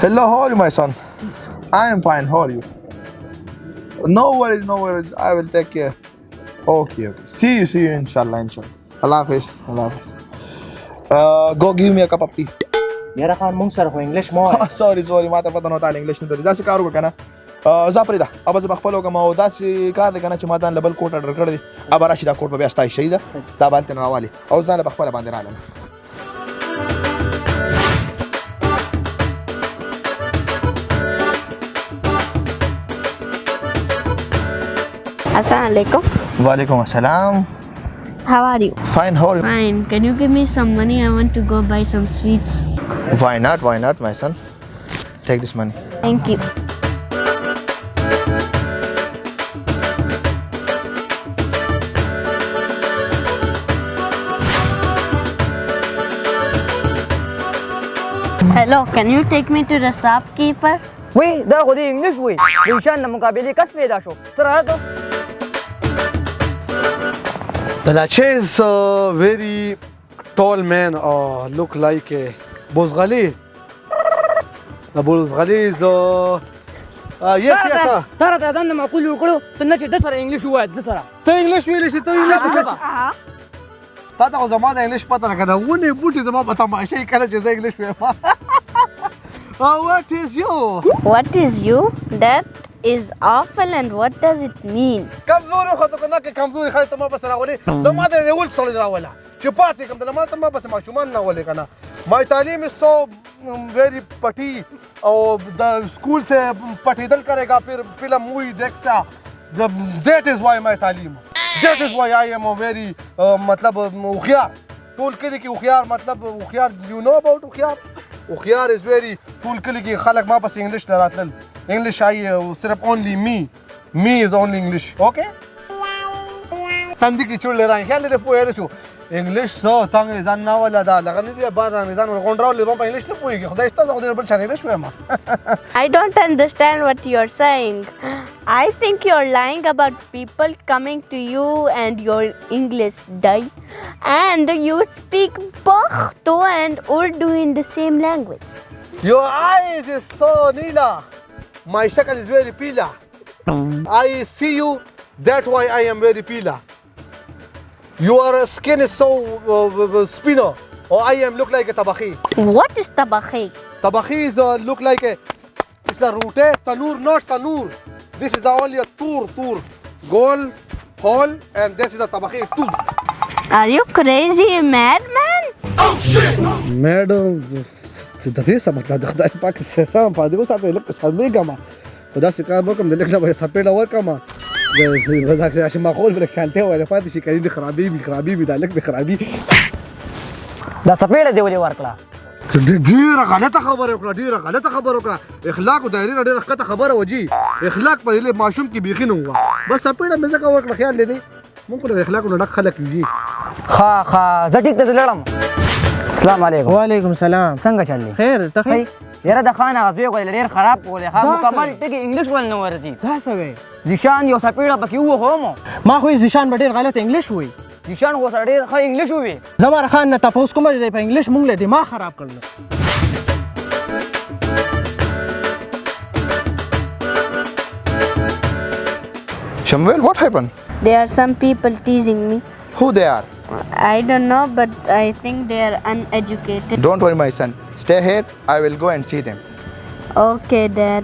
Hello, how are you, my son? I am fine. How are you? No worries, no worries. I will take care. Okay, okay. See you, inshallah, inshallah. Allah Hafiz, Allah Hafiz. Go give me a cup of tea. یاره خان مونږ سره خو انګلیش مو وایه. سوري ما ته پته نه وه تا انګلیش نه دري داسې کار وکړه که نه ځه پرېږده ابه زه به خپل وکړم او داسې کار دی که نه چې ما ځان له بل کوټ اډر کړی دی ابه راشي دا کوټ به بیا ستا شي ده دا به هلته نه راوالې او ځان له به خپله باندې رالم Assalamu alaikum. وعلیکم السلام How are you? Fine, how are you? Fine. Can you give me some money? I want to go buy some sweets. Why not, my son? Take this money. Thank you. Hello, can you take me to the shopkeeper? وی دا خو دې انګلیش وی د ایشان د مقابلې کس پیدا شو ته راته The Lache is a very tall man, look like a Bozghali. The Bozghali is yes, sir. تا راته ځان د معقول وکړو ته نه چې د سره انګلیش ووایه د سره ته انګلیش ویلی شي ته انګلیش ویلی شي تا ته خو زما د انګلیش پته لکه د ونې بوټي زما په تماشه یې کله چې زه انګلیش وایم what is you What is you? That is awful and what does it mean? کمزوري خو ته نه کې کمزوري خلک ته ما پسې راولې زما د اول سړی راوله چې پاتې کوم د ما ته ما پسې ماشومان راولې که نه my تعلیم is so very پټي او د स्कूल से पठेदल करेगा फिर film movie देखसा that is why my تعلیم that is why I am a very मतलब होशियार ټول کلی کې होशियार मतलब होशियार you know about होशियार is very ټول کلی کې خلک ما پسې انګلیش راتلل انګلیش آئی صرف only me is only English okay تندې کې چوړ لران خیال دې پوهېږي شو انګلیش سو تا انګریزان نه ولا دا لغه نه دی بار انګریزان غونډ راولې ما په انګلیش نه پوهېږي خدای شته زه بل چا انګلیش وایم I don't understand what you're saying. I think you're lying about people coming to you and your English die. And you speak Pashto and Urdu in the same language. your eyes is so neela my shakal is very peela I see you that's why I am very peela your skin is so spinner or I am look like a tabakhi What is tabakhi? tabakhi is look like a it's a root tanur not tanur this is only a tur goal hole and this is a tabakhi tur Are you crazy, madman? میډم د دې څه مطلب د خدای پاک سره په دې وساته لکه سمېږه ما خدا سي کار وکم د لکه به سپېړه ورکم د دا چې معقول بلک شانته ولا پاتې شي کړي د خرابي دا لک به خرابي دا سپېړه دی ولې ورکړه ډیره غلطه خبره وکړه اخلاق او دایره ډیره ښکته خبره وجي اخلاق په دې ماشوم کې بيخي نه هوا بس سپېړه مې ځکه ورکړه خیال لري مونږ له اخلاق نه ډک خلک یو ها زه ټیک ته لړم السلام علیکم وعلیکم السلام څنګه چل دی خیر ته خیر یاره د خان غزوی غوړل ډیر خراب کولې ها مکمل ټکی انګلیش ول نه ورځي دا څه وی ځشان یو سپېړه پکې و هومو ما خو ځشان ډیر غلط انګلیش وی ځشان غو سره ډیر ښه انګلیش وی زمار خان نه تاسو کوم دی په انګلیش مونږ له دماغ خراب کړل Shamuel, what happened? There are some people teasing me. Who they are? I don't know, but I think they are uneducated. Don't worry, my son. Stay here. I will go and see them. Okay, Dad.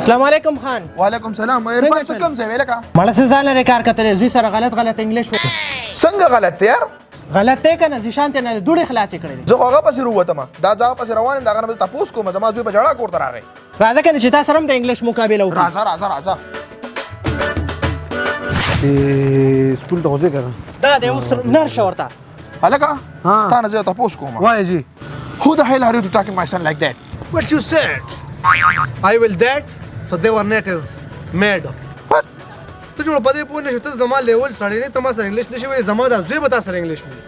السلام علیکم خان وعلیکم سلام عرفان ته کوم ځای ویل کا مړه څه ځان لري کار کتلې زوی سره غلط انګلیش وی څنګه غلط یار غلط دی کنه ځشان ته نه دوړې خلاص کړې زه هغه پسې وروتم دا ځا پسې روان دا غنه تاسو کوم زما زوی په جړه کوړ راغی راځه کنه چې تاسو سره هم د انګلیش مقابله وکړو راځه سکول ته ځه کنه دا د اوس نرشه ورته هلکه تا نه زه تاسو کوم وای جی Who the hell are you to talking my son like that? what you said I will that so they were net is made What? ته جوړ په دې پوه نه شو ته زما لیول سړی نه ته ما سره انګلیش نشي ویلی زما دا زوی به تا سره انګلیش وایي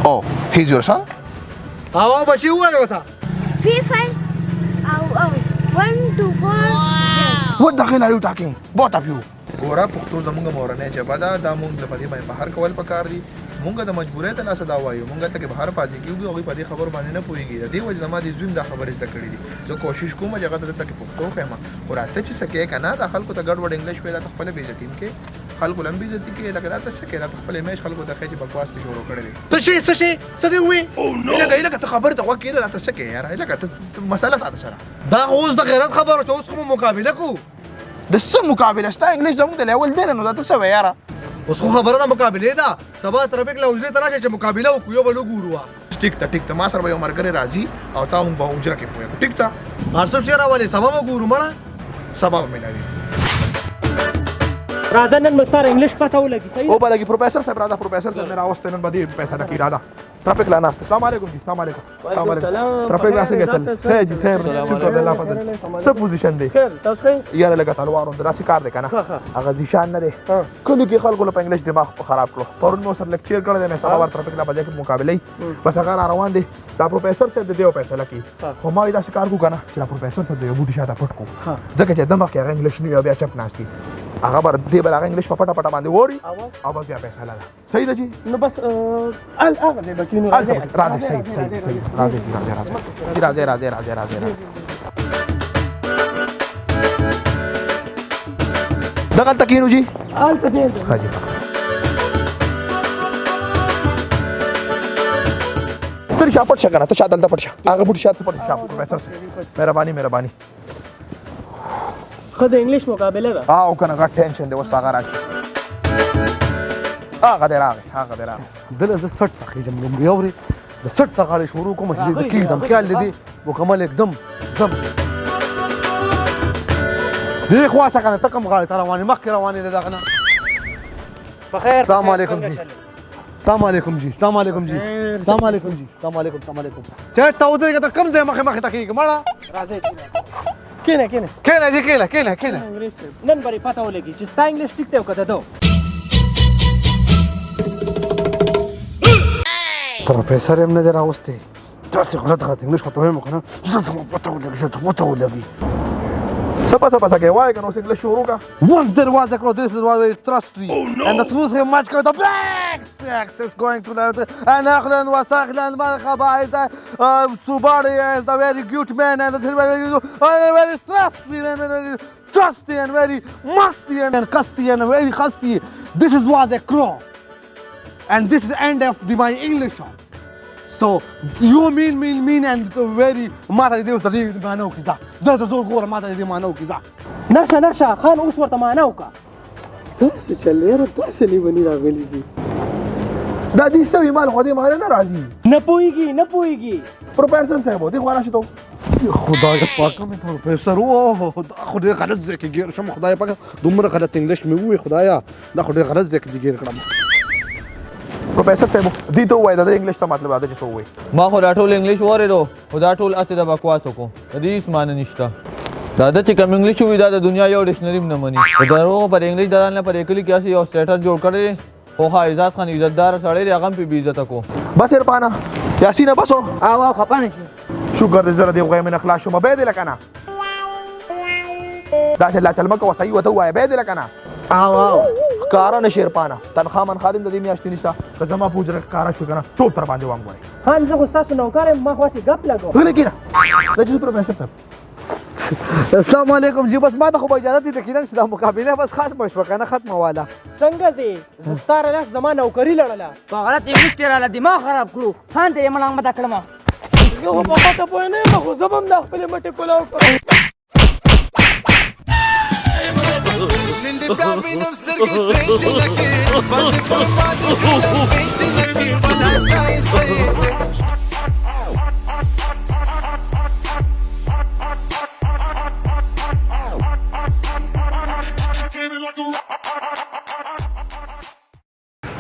Oh, he's your son? هوا بچي ووایه ورته في فاین او 1 to 4. What the hell are you talking? Both of you. ګوره پښتو زمونږ مورنۍ ژبه ده دا مونږ له په دې باندې بهر کول پکار دي مونږ د مجبورۍ ته لاسه دا وایو مونږ ته کې بهر پاتې کېږو هغوی په دې خبرو باندې نه پوهېږي د دې وجې زما د زوی هم دا خبرې زده کړې دي زه کوشش کوم چې هغه ته دلته کې پښتو ښیم خو راته چې څه کوې که نه دا خلکو ته ګډوډ انګلیش وایي دا ته خپله بېعزتي هم کوې خلکو له هم بېعزتي کوې لکه دا ته څه کوې دا ته خپل امیج خلکو ته ښایي چې بکواس دې شروع کړی دی څه دی وی لکه ته خبرې ته غوږ کېده دا ته څه کوې یاره لکه ته مسله تا ته سره دا اوس د غیرت خبره چې اوس خو مو مقابله کوو د څه مقابله ستا انګلیش زموږ د لیول دی نه نو دا ته څه وایې یاره اوس خو خبره د مقابلې ده سبا ترافیک له حجرې ته راشئ چې مقابله وکړو یو بل وګورو ټیک ته ما سره به یو ملګری راځي او تا مونږ به حجره کې پوهېږو ټیک ته هر څه شی راولې سبا به ګورو مړه سبا به ملاوي राजा नन मस्तार इंग्लिश पता हो लगी सही او بلګي پروفیسر صاحب راځه پروفیسر صاحب میرا واست نن بدی پیسہ ډکی راځه ټرافیک لا ناشته السلام علیکم جی السلام علیکم السلام علیکم ټرافیک لا څنګه چل خیر جی خیر شکر الله فضل څه پوزیشن دی خیر تاسو خیر یاره لګا تلوارو دراسي کار دی کنه هغه ځیشان نه دی کله کې خلکو له انګلیش دماغ خراب کړو پرون مو سره لیکچر کړل دی مې سبا ور ټرافیک لا بجې کې مقابله بس هغه روان دی دا پروفیسر صاحب دیو پیسې لکی خو ما دا کار کو کنه چې پروفیسر صاحب دی بوټي شاته پټ کو ځکه چې دماغ کې انګلیش نه بیا چپ ناشتي هغه بر دې بل هغه انګلیش په پټه پټه باندې ووري او بیا پیسې لاله صحیح ده جی نو بس هغه دې بکینو راځي صحیح راځي دغه تکینو جی آل پسین حاجی تر شاپټ شګنه ته شاته دلته پټ شه هغه بوټ شاته پټ شه پروفیسر مهرباني خد انګلیش مقابله ده او کنه غټ ټینشن دی اوس هغه راځي هغه دی دل زه سټ تخیجم نو یوري د سټ تغاړې شروع کوم چې د کېدم خیال دې مکمل एकदम دم دې خواشه کنه تکم غاړه تر رواني مخ رواني ده دغه بخیر السلام علیکم جی السلام علیکم جی سیټ تا ودرې ته کم ځای مخه تکیږي مړه راځي کینه کینه انګلیش نن بری پتا و لګي چې ستا انګلیش ټیک ته وکړه دو پروفیسر هم نه راوسته تاسو غلط انګلیش پته هم کنه پته ولګي سپا کې وای کنه اوس انګلیش شروع کا Once there was a crow, this is what is trustee. And the truth is much the black sex is going to the and Ahlan wa Sahlan Marhaba is the Subari is the very good man and the very trusty and very musty and custy and very husty. This is was a crow. And this is the end of my English. So you mean and very ماته دې ورته دې معنا وکړه زه د زور ګوره ماته دې معنا وکړه نرشه خان اوس ورته معنا وکړه داسې چلېره داسې لیوني راغلي دي دا دې سوي مال خو دې مال نه راځي نه پوهېږي پروفیسر صاحب دې خو راشي ته خدای پاک مې پروفیسر اوه خو دې غلط ځای کې ګیر شم خدای پاک دومره غلط انګلیش مې ووایي خدایا دا خو دې غلط ځای کې ګیر کړم پروفیسر صاحب دې ته وایي دا د انګلیش ته مطلب دا چې څه وایي ما خو دا ټول انګلیش واورېدو خو دا ټول هسې د بکواس وکړو د دې هېڅ معنی نشته دا د چې کوم انګلیش وي دا د دنیا یو ډکشنري هم نه مني د دروغو پر انګلیش د ځان لپاره کلي کې هسې یو سټیټس جوړ کړی خو عزت خان عزتدار سړی دی هغه هم پرې بېعزته کړو بس عرفانه یاسینه بسو او خفه نه شي شکر دې زره دې غوی من اخلاص شو مبه دې لکنه دا چې لا چلمه کو صحیح وته وای به دې لکنه او کارونه شیرپانه تنخوا من خادم د دې میاشتې نشته که زما پوجره کارا شو کنه ټول تر باندې وام غواړي خان زه خو ستاسو نوکر یم ما خو هسې ګپ لګوم غلی کېنه دا چې پروفیسر صاحب السلام علیکم جی بس ما ته خو به اجازه دي یقینا چې دا مقابله بس ختمه شوه کنه ختمه واله څنګه ځې زه ستا رلاس زما نوکري لړله په غلط انګلیش کې راله دماغ خراب کړو خان ته یې ملنګ مته کړم زه خو په پته پوه نه یم خو زه به هم دا خپلې مټې کولاو کړم The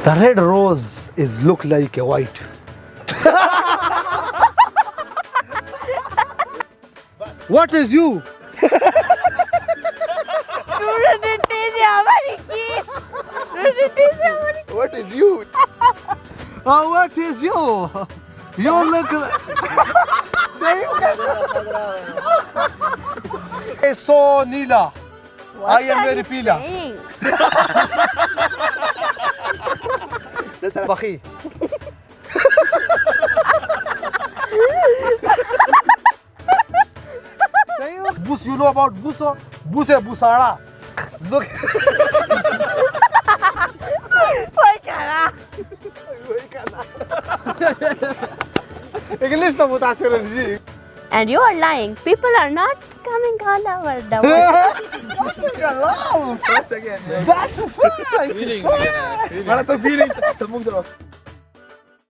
red rose is look like a white. What is you? what is you Oh, what is you? You look. is so Neela. What I am are very you Pila. saying? Bakhi. Bus, you know about Buso? Buse Busara. Look. English na mutasir ji. And you are lying. People are not coming all over the world. That's a fact. Mana to feeling.